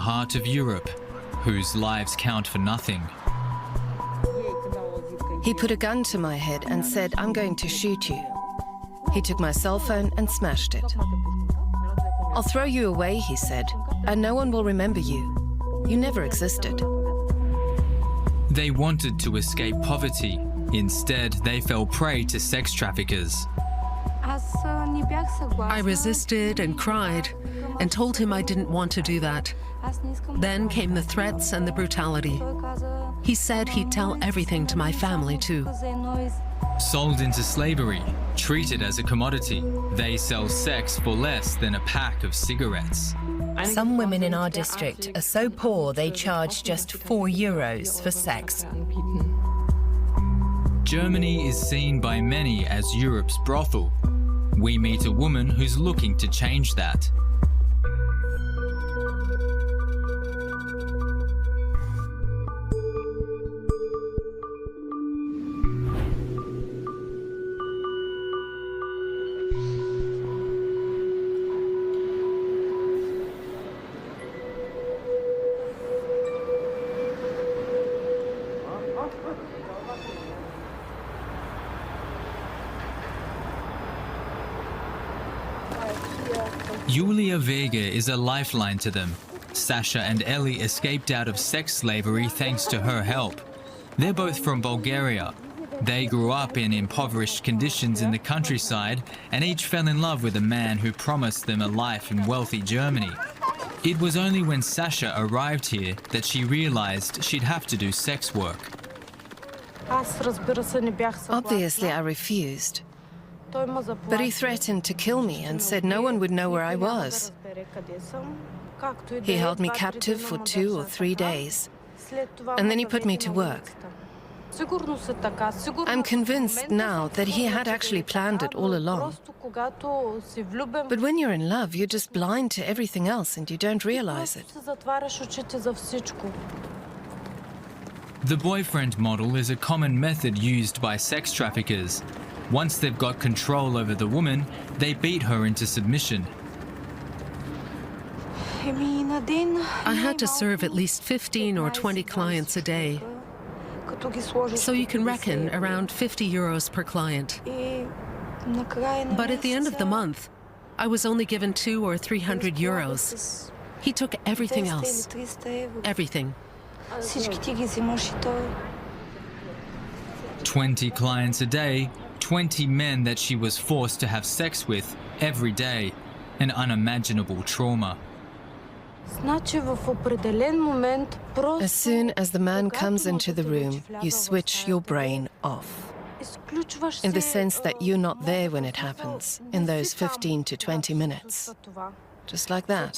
heart of Europe, whose lives count for nothing. He put a gun to my head and said, "I'm going to shoot you." He took my cell phone and smashed it. "I'll throw you away," he said, "and no one will remember you. You never existed." They wanted to escape poverty. Instead, they fell prey to sex traffickers. I resisted and cried and told him I didn't want to do that. Then came the threats and the brutality. He said he'd tell everything to my family too. Sold into slavery, treated as a commodity, they sell sex for less than a pack of cigarettes. Some women in our district are so poor they charge just €4 for sex. Germany is seen by many as Europe's brothel. We meet a woman who's looking to change that. Julia Vega is a lifeline to them. Sasha and Ellie escaped out of sex slavery thanks to her help. They're both from Bulgaria. They grew up in impoverished conditions in the countryside and each fell in love with a man who promised them a life in wealthy Germany. It was only when Sasha arrived here that she realized she'd have to do sex work. Obviously, I refused. But he threatened to kill me and said no one would know where I was. He held me captive for 2 or 3 days, and then he put me to work. I'm convinced now that he had actually planned it all along. But when you're in love, you're just blind to everything else and you don't realize it. The boyfriend model is a common method used by sex traffickers. Once they've got control over the woman, they beat her into submission. I had to serve at least 15 or 20 clients a day. So you can reckon around €50 per client. But at the end of the month, I was only given €200 or €300. He took everything else. Everything. 20 clients a day, 20 men that she was forced to have sex with every day. An unimaginable trauma. As soon as the man comes into the room, you switch your brain off. In the sense that you're not there when it happens, in those 15 to 20 minutes. Just like that.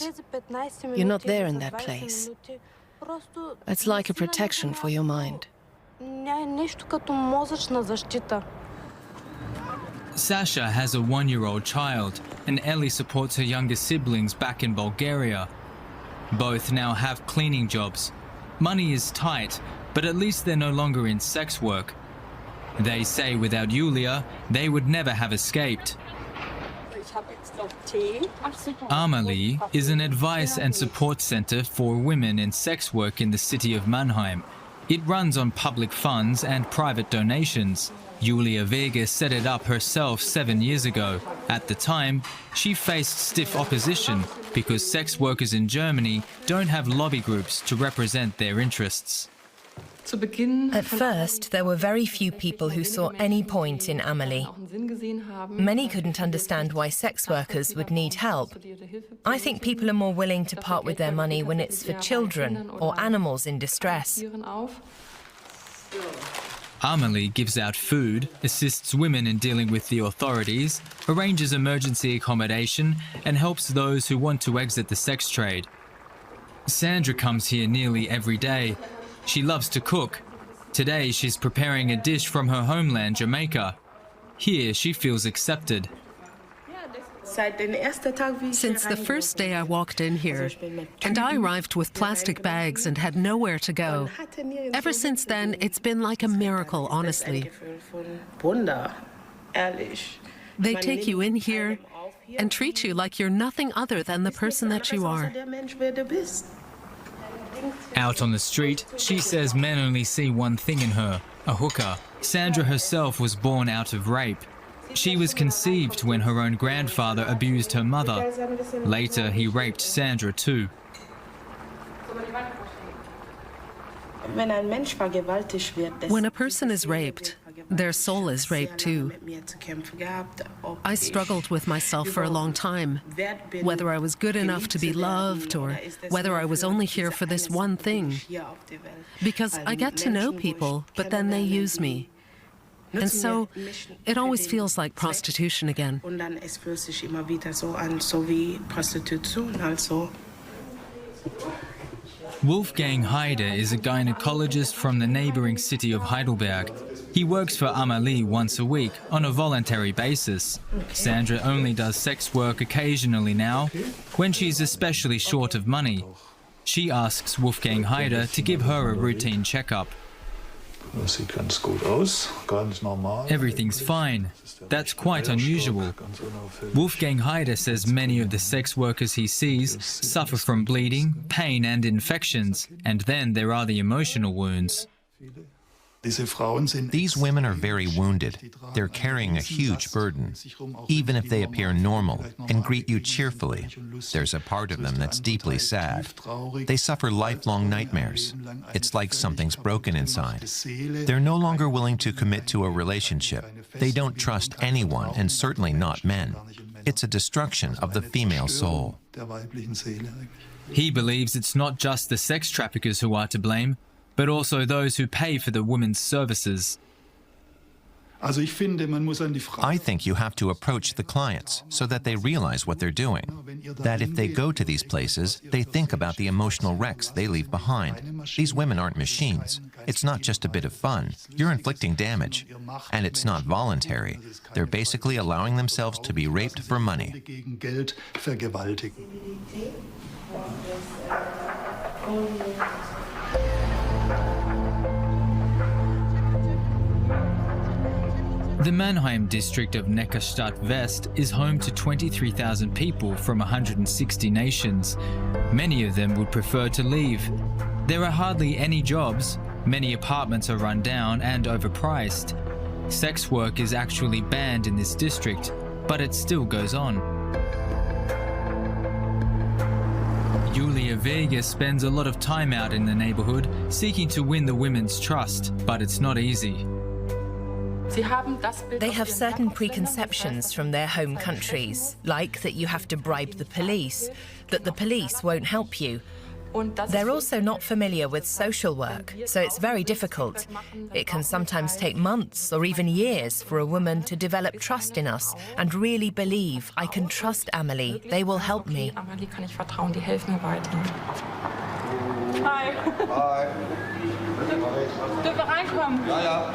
You're not there in that place. It's like a protection for your mind. Sasha has a 1-year-old child, and Ellie supports her younger siblings back in Bulgaria. Both now have cleaning jobs. Money is tight, but at least they're no longer in sex work. They say without Julia, they would never have escaped. Amalie is an advice and support center for women in sex work in the city of Mannheim. It runs on public funds and private donations. Julia Vega set it up herself 7 years ago. At the time, she faced stiff opposition because sex workers in Germany don't have lobby groups to represent their interests. At first, there were very few people who saw any point in Amalie. Many couldn't understand why sex workers would need help. I think people are more willing to part with their money when it's for children or animals in distress. Amalie gives out food, assists women in dealing with the authorities, arranges emergency accommodation, and helps those who want to exit the sex trade. Sandra comes here nearly every day. She loves to cook. Today she's preparing a dish from her homeland, Jamaica. Here she feels accepted. Since the first day I walked in here, and I arrived with plastic bags and had nowhere to go, ever since then it's been like a miracle, honestly. They take you in here and treat you like you're nothing other than the person that you are. Out on the street, she says men only see one thing in her, a hooker. Sandra herself was born out of rape. She was conceived when her own grandfather abused her mother. Later, he raped Sandra too. When a person is raped, their soul is raped too. I struggled with myself for a long time, whether I was good enough to be loved or whether I was only here for this one thing. Because I get to know people, but then they use me. And so it always feels like prostitution again. Wolfgang Heide is a gynecologist from the neighboring city of Heidelberg. He works for Amalie once a week on a voluntary basis. Sandra only does sex work occasionally now, when she's especially short of money. She asks Wolfgang Heide to give her a routine checkup. Everything's fine. That's quite unusual. Wolfgang Heide says many of the sex workers he sees suffer from bleeding, pain and infections, and then there are the emotional wounds. These women are very wounded. They're carrying a huge burden. Even if they appear normal and greet you cheerfully, there's a part of them that's deeply sad. They suffer lifelong nightmares. It's like something's broken inside. They're no longer willing to commit to a relationship. They don't trust anyone, and certainly not men. It's a destruction of the female soul. He believes it's not just the sex traffickers who are to blame, but also those who pay for the women's services. I think you have to approach the clients so that they realize what they're doing. That if they go to these places, they think about the emotional wrecks they leave behind. These women aren't machines. It's not just a bit of fun. You're inflicting damage. And it's not voluntary. They're basically allowing themselves to be raped for money. The Mannheim district of Neckarstadt West is home to 23,000 people from 160 nations. Many of them would prefer to leave. There are hardly any jobs, many apartments are run down and overpriced. Sex work is actually banned in this district, but it still goes on. Julia Vega spends a lot of time out in the neighborhood, seeking to win the women's trust, but it's not easy. They have certain preconceptions from their home countries, like that you have to bribe the police, that the police won't help you. They're also not familiar with social work, so it's very difficult. It can sometimes take months or even years for a woman to develop trust in us and really believe, I can trust Amalie, they will help me. Hi. Hi. Dürfen wir reinkommen? Ja, ja.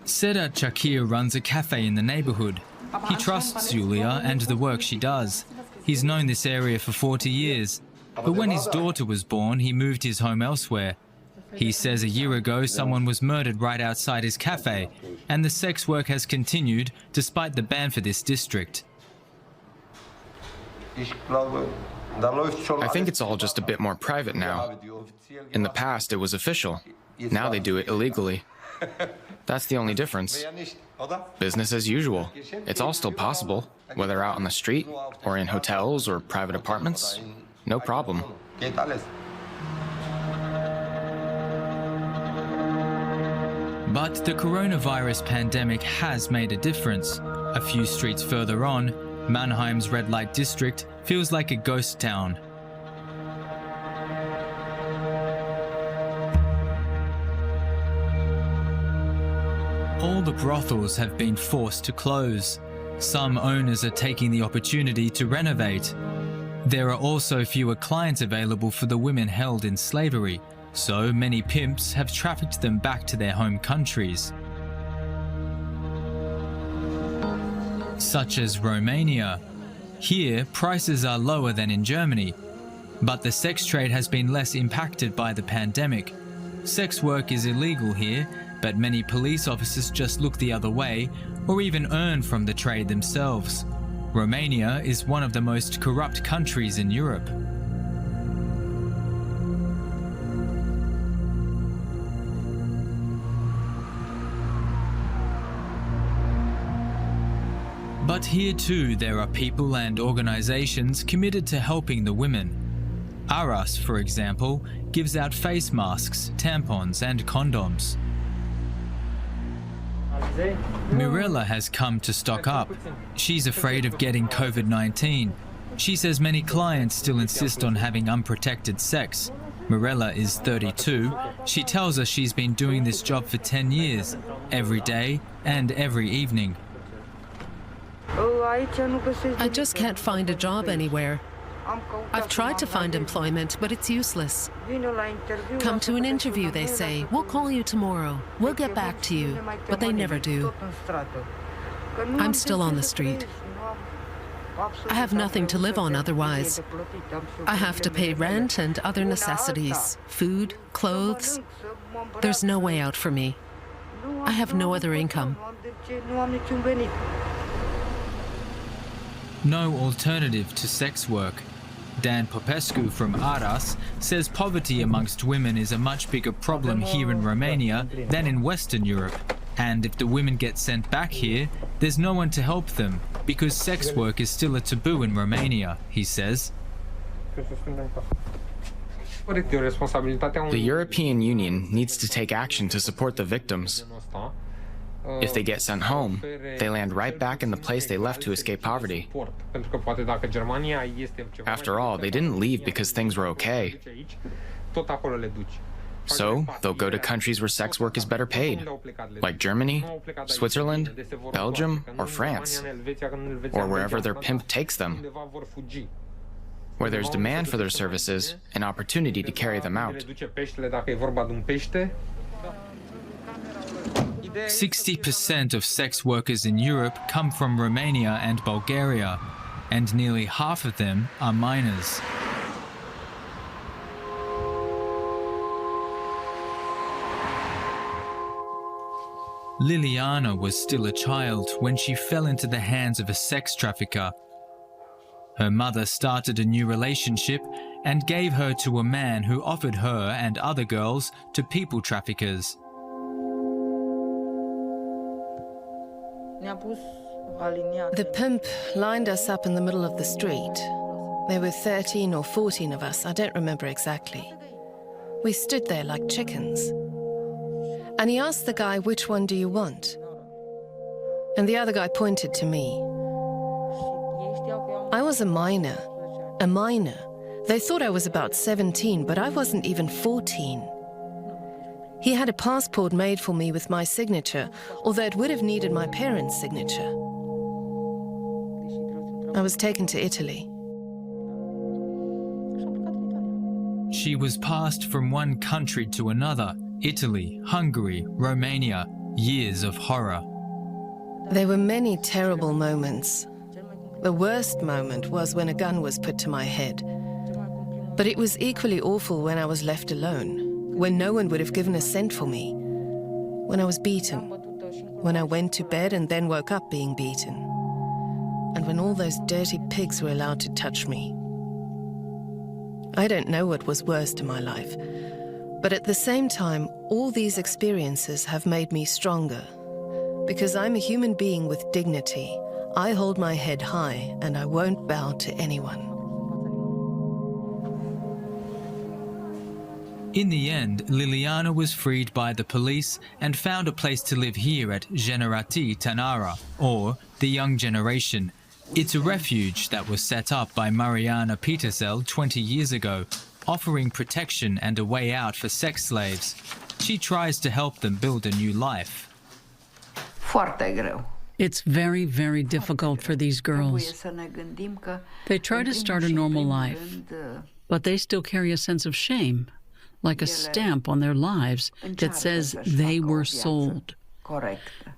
Sedat Chakir runs a cafe in the neighborhood. He trusts Julia and the work she does. He's known this area for 40 years. But when his daughter was born, he moved his home elsewhere. He says a year ago someone was murdered right outside his cafe, and the sex work has continued despite the ban for this district. I think it's all just a bit more private now. In the past, it was official. Now they do it illegally. That's the only difference. Business as usual. It's all still possible, whether out on the street, or in hotels or private apartments. No problem. But the coronavirus pandemic has made a difference. A few streets further on, Mannheim's red light district feels like a ghost town. All the brothels have been forced to close. Some owners are taking the opportunity to renovate. There are also fewer clients available for the women held in slavery, so many pimps have trafficked them back to their home countries, such as Romania. Here, prices are lower than in Germany, but the sex trade has been less impacted by the pandemic. Sex work is illegal here, but many police officers just look the other way or even earn from the trade themselves. Romania is one of the most corrupt countries in Europe. But here too there are people and organizations committed to helping the women. Aras, for example, gives out face masks, tampons and condoms. Mirella has come to stock up. She's afraid of getting COVID-19. She says many clients still insist on having unprotected sex. Mirella is 32. She tells us she's been doing this job for 10 years, every day and every evening. I just can't find a job anywhere. I've tried to find employment, but it's useless. Come to an interview, they say. We'll call you tomorrow. We'll get back to you. But they never do. I'm still on the street. I have nothing to live on otherwise. I have to pay rent and other necessities, food, clothes. There's no way out for me. I have no other income. No alternative to sex work. Dan Popescu from Aras says poverty amongst women is a much bigger problem here in Romania than in Western Europe. And if the women get sent back here, there's no one to help them because sex work is still a taboo in Romania, he says. The European Union needs to take action to support the victims. If they get sent home, they land right back in the place they left to escape poverty. After all, they didn't leave because things were okay. So, they'll go to countries where sex work is better paid, like Germany, Switzerland, Belgium, or France, or wherever their pimp takes them. Where there's demand for their services, an opportunity to carry them out. 60% of sex workers in Europe come from Romania and Bulgaria, and nearly half of them are minors. Liliana was still a child when she fell into the hands of a sex trafficker. Her mother started a new relationship and gave her to a man who offered her and other girls to people traffickers. The pimp lined us up in the middle of the street. There were 13 or 14 of us, I don't remember exactly. We stood there like chickens. And he asked the guy, "Which one do you want?" And the other guy pointed to me. I was a minor. They thought I was about 17, but I wasn't even 14. He had a passport made for me with my signature, although it would have needed my parents' signature. I was taken to Italy. She was passed from one country to another, Italy, Hungary, Romania, years of horror. There were many terrible moments. The worst moment was when a gun was put to my head. But it was equally awful when I was left alone, when no one would have given a cent for me, when I was beaten, when I went to bed and then woke up being beaten, and when all those dirty pigs were allowed to touch me. I don't know what was worst in my life, but at the same time, all these experiences have made me stronger, because I'm a human being with dignity. I hold my head high and I won't bow to anyone. In the end, Liliana was freed by the police and found a place to live here at Generati Tanara, or the Young Generation. It's a refuge that was set up by Mariana Petersel 20 years ago, offering protection and a way out for sex slaves. She tries to help them build a new life. It's very, very difficult for these girls. They try to start a normal life, but they still carry a sense of shame, like a stamp on their lives that says they were sold.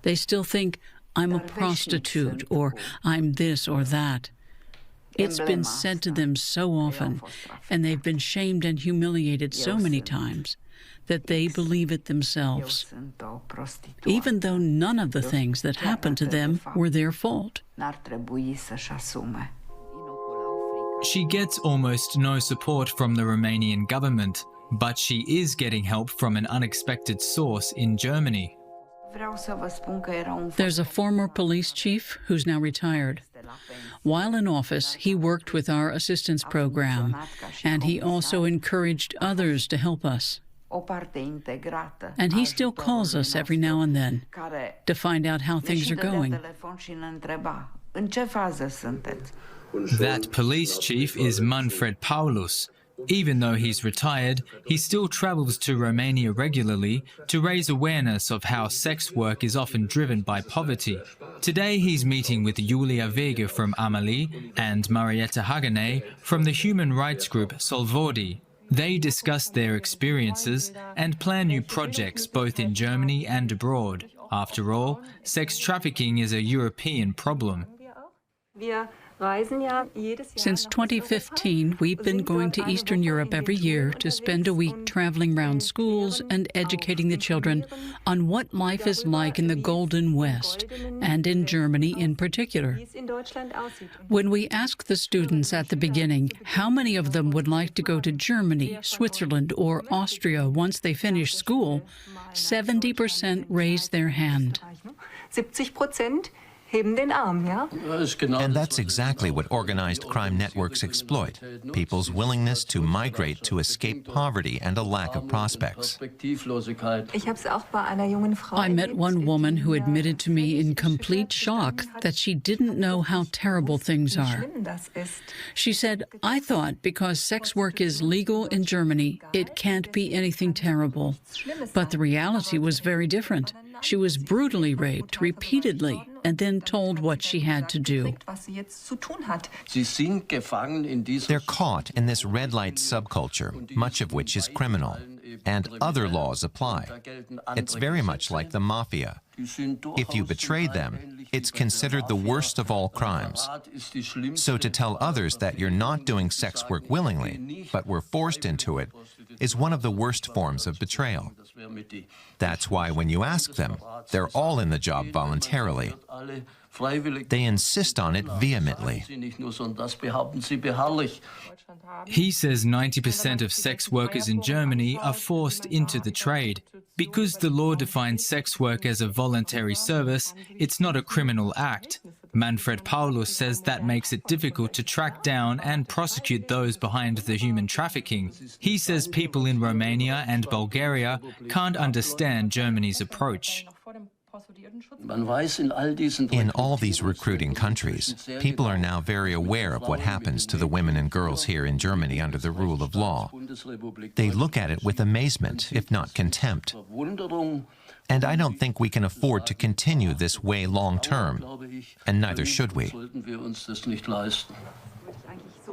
They still think, I'm a prostitute, or I'm this or that. It's been said to them so often, and they've been shamed and humiliated so many times. that they believe it themselves, even though none of the things that happened to them were their fault. She gets almost no support from the Romanian government, but she is getting help from an unexpected source in Germany. There's a former police chief who's now retired. While in office, he worked with our assistance program, and he also encouraged others to help us. And he still calls us every now and then to find out how things are going. That police chief is Manfred Paulus. Even though he's retired, he still travels to Romania regularly to raise awareness of how sex work is often driven by poverty. Today he's meeting with Julia Vega from Amali and Marietta Hagane from the human rights group Solvodi. They discuss their experiences and plan new projects both in Germany and abroad. After all, sex trafficking is a European problem. Since 2015, we've been going to Eastern Europe every year to spend a week traveling around schools and educating the children on what life is like in the Golden West, and in Germany in particular. When we asked the students at the beginning how many of them would like to go to Germany, Switzerland, or Austria once they finish school, 70% raised their hand. And that's exactly what organized crime networks exploit, people's willingness to migrate to escape poverty and a lack of prospects. I met one woman who admitted to me in complete shock that she didn't know how terrible things are. She said, "I thought because sex work is legal in Germany, it can't be anything terrible." But the reality was very different. She was brutally raped repeatedly and then told what she had to do. They're caught in this red light subculture, much of which is criminal, and other laws apply. It's very much like the mafia. If you betray them, it's considered the worst of all crimes. So to tell others that you're not doing sex work willingly, but were forced into it, is one of the worst forms of betrayal. That's why when you ask them, they're all in the job voluntarily. They insist on it vehemently. He says 90% of sex workers in Germany are forced into the trade. Because the law defines sex work as a voluntary service, it's not a criminal act. Manfred Paulus says that makes it difficult to track down and prosecute those behind the human trafficking. He says people in Romania and Bulgaria can't understand Germany's approach. In all these recruiting countries, people are now very aware of what happens to the women and girls here in Germany under the rule of law. They look at it with amazement, if not contempt. And I don't think we can afford to continue this way long term, and neither should we.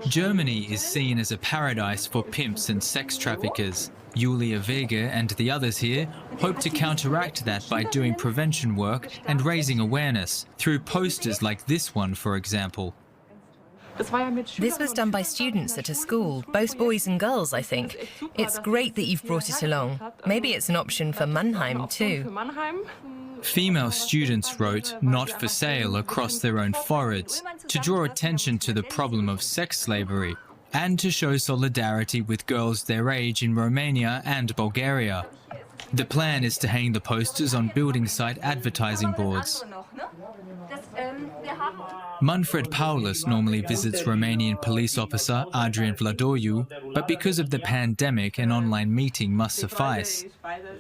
Germany is seen as a paradise for pimps and sex traffickers. Julia Vega and the others here hope to counteract that by doing prevention work and raising awareness through posters like this one, for example. This was done by students at a school, both boys and girls, I think. It's great that you've brought it along. Maybe it's an option for Mannheim, too. Female students wrote "not for sale" across their own foreheads to draw attention to the problem of sex slavery and to show solidarity with girls their age in Romania and Bulgaria. The plan is to hang the posters on building site advertising boards. Manfred Paulus normally visits Romanian police officer Adrian Vladoiu, but because of the pandemic, an online meeting must suffice.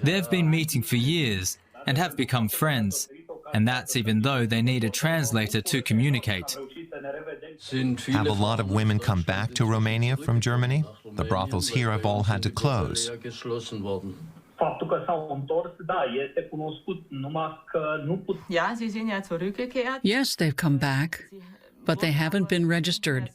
They've been meeting for years and have become friends, and that's even though they need a translator to communicate. Have a lot of women come back to Romania from Germany? The brothels here have all had to close. Yes, they've come back, but they haven't been registered,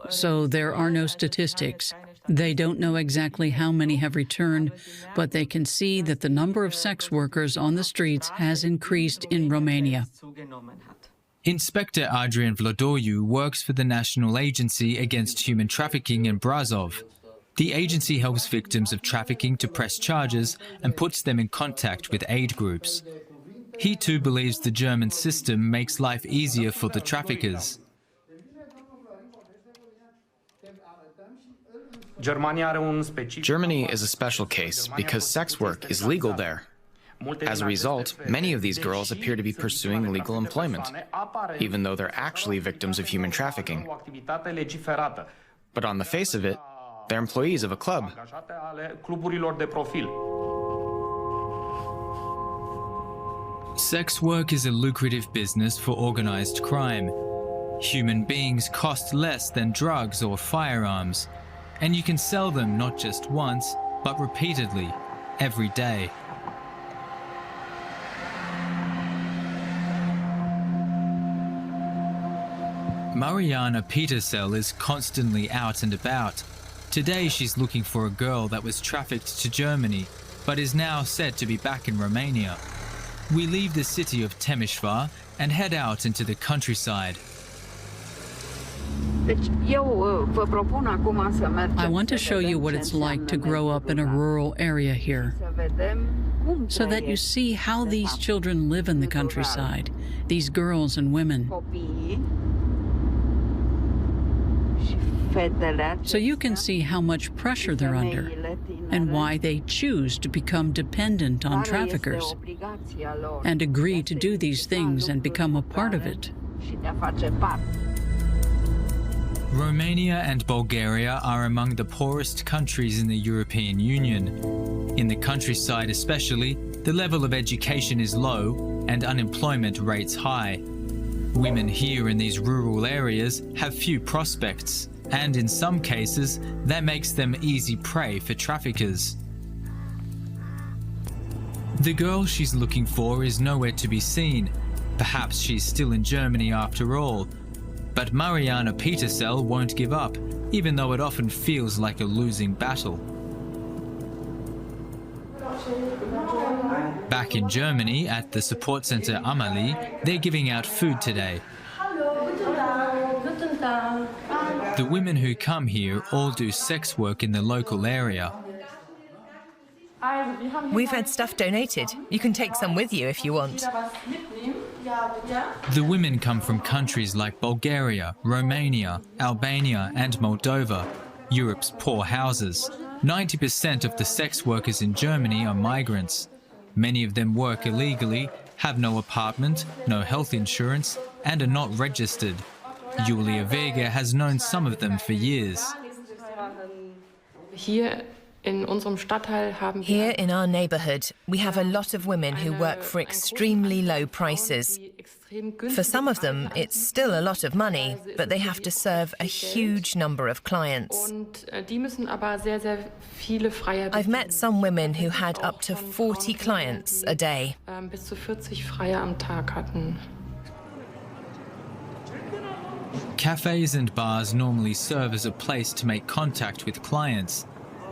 so there are no statistics. They don't know exactly how many have returned, but they can see that the number of sex workers on the streets has increased in Romania. Inspector Adrian Vladoiu works for the National Agency Against Human Trafficking in Brasov. The agency helps victims of trafficking to press charges and puts them in contact with aid groups. He too believes the German system makes life easier for the traffickers. Germany is a special case because sex work is legal there. As a result, many of these girls appear to be pursuing legal employment, even though they're actually victims of human trafficking. But on the face of it, they're employees of a club. Sex work is a lucrative business for organized crime. Human beings cost less than drugs or firearms, and you can sell them not just once, but repeatedly, every day. Mariana Petersell is constantly out and about. Today she's looking for a girl that was trafficked to Germany, but is now said to be back in Romania. We leave the city of Timișoara and head out into the countryside. I want to show you what it's like to grow up in a rural area here, so that you see how these children live in the countryside, these girls and women. So you can see how much pressure they're under and why they choose to become dependent on traffickers and agree to do these things and become a part of it. Romania and Bulgaria are among the poorest countries in the European Union. In the countryside especially, the level of education is low and unemployment rates high. Women here in these rural areas have few prospects, and in some cases, that makes them easy prey for traffickers. The girl she's looking for is nowhere to be seen. Perhaps she's still in Germany after all. But Mariana Petersell won't give up, even though it often feels like a losing battle. Back in Germany, at the support center Amalie, they're giving out food today. The women who come here all do sex work in the local area. We've had stuff donated. You can take some with you if you want. The women come from countries like Bulgaria, Romania, Albania and Moldova, Europe's poor houses. 90% of the sex workers in Germany are migrants. Many of them work illegally, have no apartment, no health insurance, and are not registered. Julia Vega has known some of them for years. Here in our neighborhood, we have a lot of women who work for extremely low prices. For some of them, it's still a lot of money, but they have to serve a huge number of clients. I've met some women who had up to 40 clients a day. Cafes and bars normally serve as a place to make contact with clients,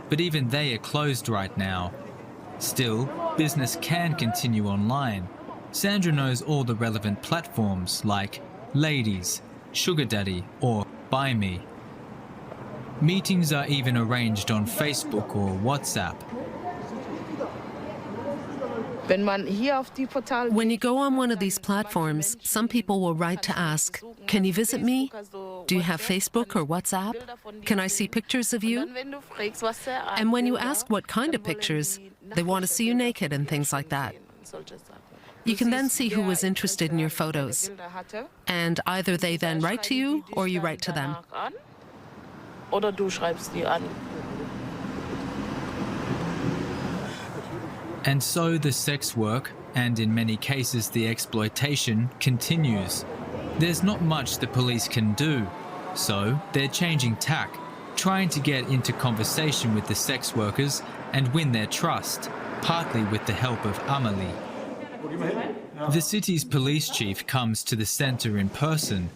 but even they are closed right now. Still, business can continue online. Sandra knows all the relevant platforms like Ladies, Sugar Daddy or Buy Me. Meetings are even arranged on Facebook or WhatsApp. When you go on one of these platforms, some people will write to ask, "Can you visit me? Do you have Facebook or WhatsApp? Can I see pictures of you?" And when you ask what kind of pictures, they want to see you naked and things like that. You can then see who was interested in your photos. And either they then write to you or you write to them. And so the sex work, and in many cases the exploitation, continues. There's not much the police can do, so they're changing tack, trying to get into conversation with the sex workers and win their trust, partly with the help of Amalie. The city's police chief comes to the center in person.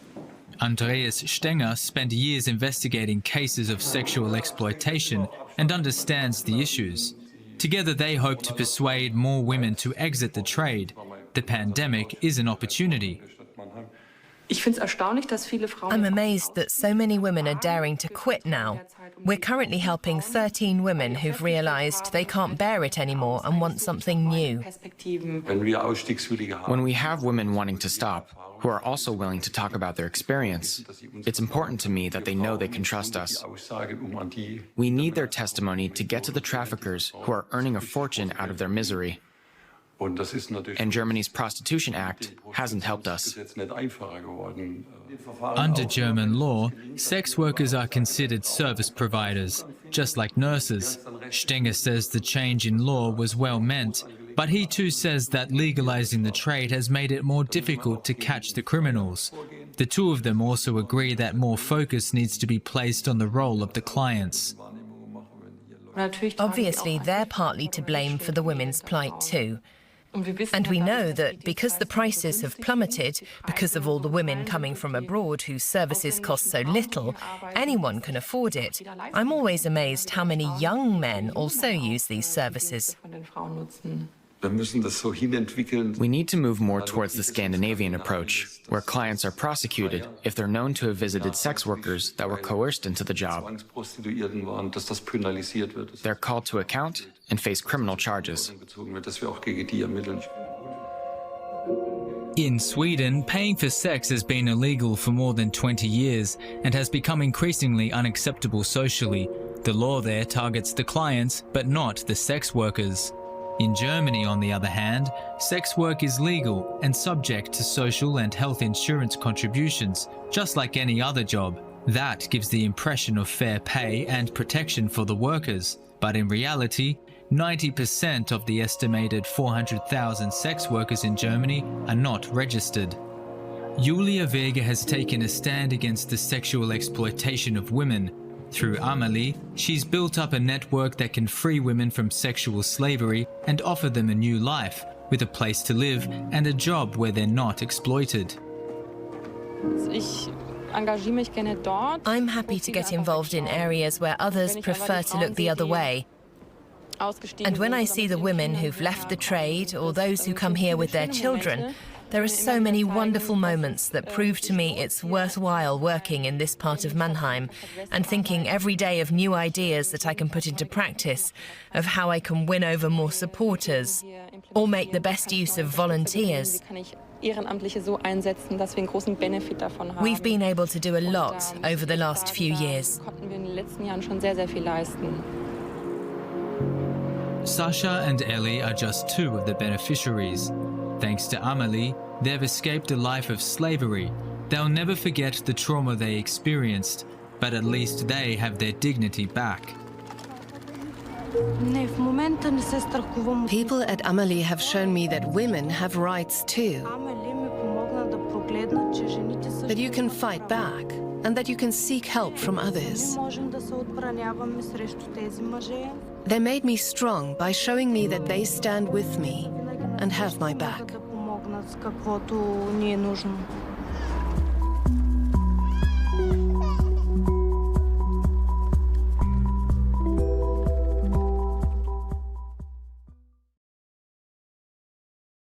Andreas Stenger spent years investigating cases of sexual exploitation and understands the issues. Together they hope to persuade more women to exit the trade. The pandemic is an opportunity. I'm amazed that so many women are daring to quit now. We're currently helping 13 women who've realised they can't bear it anymore and want something new. When we have women wanting to stop, who are also willing to talk about their experience, it's important to me that they know they can trust us. We need their testimony to get to the traffickers who are earning a fortune out of their misery. And Germany's Prostitution Act hasn't helped us. Under German law, sex workers are considered service providers, just like nurses. Stenger says the change in law was well meant, but he too says that legalizing the trade has made it more difficult to catch the criminals. The two of them also agree that more focus needs to be placed on the role of the clients. Obviously, they're partly to blame for the women's plight too. And we know that because the prices have plummeted, because of all the women coming from abroad whose services cost so little, anyone can afford it. I'm always amazed how many young men also use these services. We need to move more towards the Scandinavian approach, where clients are prosecuted if they're known to have visited sex workers that were coerced into the job. They're called to account and face criminal charges. In Sweden, paying for sex has been illegal for more than 20 years and has become increasingly unacceptable socially. The law there targets the clients, but not the sex workers. In Germany, on the other hand, sex work is legal and subject to social and health insurance contributions, just like any other job. That gives the impression of fair pay and protection for the workers. But in reality, 90% of the estimated 400,000 sex workers in Germany are not registered. Julia Weger has taken a stand against the sexual exploitation of women. Through Amelie, she's built up a network that can free women from sexual slavery and offer them a new life, with a place to live and a job where they're not exploited. I'm happy to get involved in areas where others prefer to look the other way. And when I see the women who've left the trade or those who come here with their children, there are so many wonderful moments that prove to me it's worthwhile working in this part of Mannheim and thinking every day of new ideas that I can put into practice, of how I can win over more supporters or make the best use of volunteers. We've been able to do a lot over the last few years. Sasha and Ellie are just two of the beneficiaries. Thanks to Amelie, they've escaped a life of slavery. They'll never forget the trauma they experienced, but at least they have their dignity back. People at Amelie have shown me that women have rights too. That you can fight back and that you can seek help from others. They made me strong by showing me that they stand with me and have my back.